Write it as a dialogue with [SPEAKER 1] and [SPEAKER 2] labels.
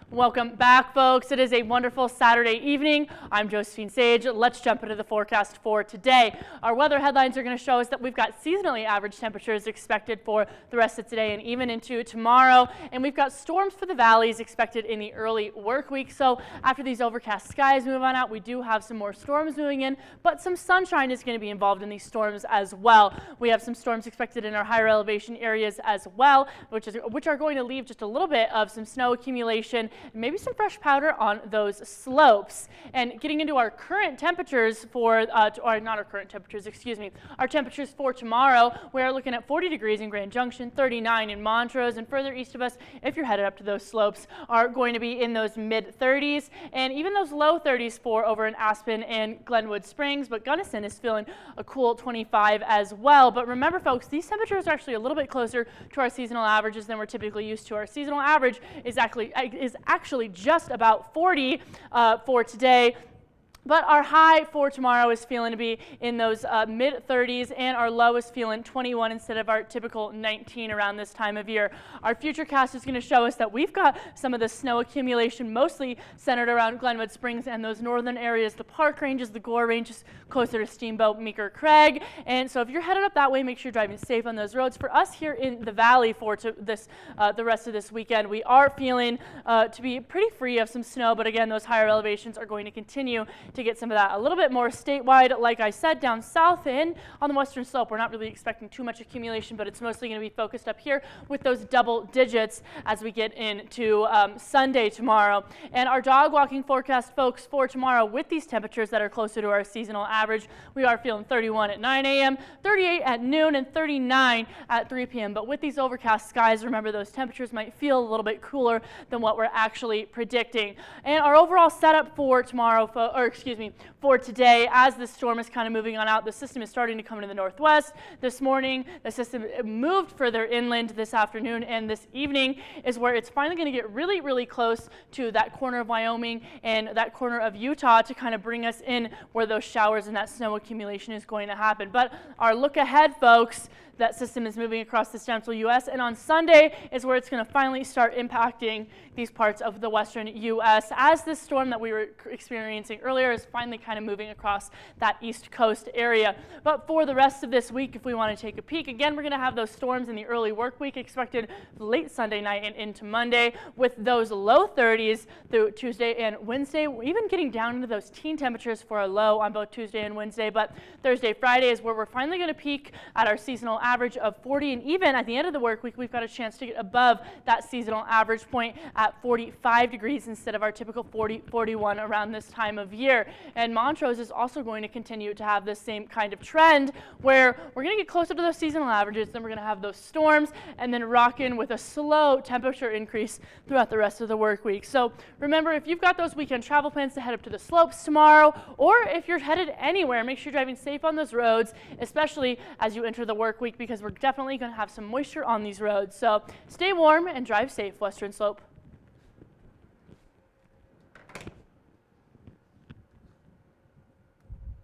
[SPEAKER 1] Welcome back, folks. It is a wonderful Saturday evening. I'm Josephine Sage. Let's jump into the forecast for today. Our weather headlines are going to show us that we've got seasonally average temperatures expected for the rest of today and even into tomorrow. And we've got storms for the valleys expected in the early work week. So after these overcast skies move on out, we do have some more storms moving in, but some sunshine is going to be involved in these storms as well. We have some storms expected in our higher elevation areas as well, which are going to leave just a little bit of some snow accumulation and maybe some fresh powder on those slopes. And getting into our current temperatures for, or not our current temperatures, excuse me, our temperatures for tomorrow, we're looking at 40 degrees in Grand Junction, 39 in Montrose, and further east of us, if you're headed up to those slopes, are going to be in those mid-30s, and even those low 30s for over in Aspen and Glenwood Springs, but Gunnison is feeling a cool 25 as well. But remember, folks, these temperatures are actually a little bit closer to our seasonal averages than we're typically used to. Our seasonal average is actually just about 40 for today. But our high for tomorrow is feeling to be in those mid-30s, and our low is feeling 21 instead of our typical 19 around this time of year. Our futurecast is going to show us that we've got some of the snow accumulation mostly centered around Glenwood Springs and those northern areas, the Park Ranges, the Gore Ranges, closer to Steamboat, Meeker, Craig. And so if you're headed up that way, make sure you're driving safe on those roads. For us here in the valley for the rest of this weekend, we are feeling to be pretty free of some snow, but again, those higher elevations are going to continue to get some of that a little bit more statewide. Like I said, down south and on the western slope, we're not really expecting too much accumulation, but it's mostly going to be focused up here with those double digits as we get into Sunday tomorrow. And our dog walking forecast, folks, for tomorrow with these temperatures that are closer to our seasonal average, we are feeling 31 at 9 a.m., 38 at noon, and 39 at 3 p.m. But with these overcast skies, remember those temperatures might feel a little bit cooler than what we're actually predicting. And our overall setup for tomorrow, for today, as the storm is kind of moving on out, the system is starting to come into the northwest. This morning, the system moved further inland this afternoon, and this evening is where it's finally going to get really, really close to that corner of Wyoming and that corner of Utah to kind of bring us in where those showers and that snow accumulation is going to happen. But our look ahead, folks, that system is moving across the central U.S., and on Sunday is where it's going to finally start impacting these parts of the western U.S. as this storm that we were experiencing earlier is finally kind of moving across that east coast area. But for the rest of this week, if we want to take a peek, again, we're going to have those storms in the early work week expected late Sunday night and into Monday, with those low 30s through Tuesday and Wednesday. We're even getting down into those teen temperatures for a low on both Tuesday and Wednesday, but Thursday, Friday is where we're finally going to peak at our seasonal average of 40, and even at the end of the work week, we've got a chance to get above that seasonal average point at 45 degrees instead of our typical 40, 41 around this time of year. And Montrose is also going to continue to have this same kind of trend where we're going to get closer to those seasonal averages, then we're going to have those storms, and then rock in with a slow temperature increase throughout the rest of the work week. So remember, if you've got those weekend travel plans to head up to the slopes tomorrow, or if you're headed anywhere, make sure you're driving safe on those roads, especially as you enter the work week, because we're definitely going to have some moisture on these roads. So stay warm and drive safe, Western Slope.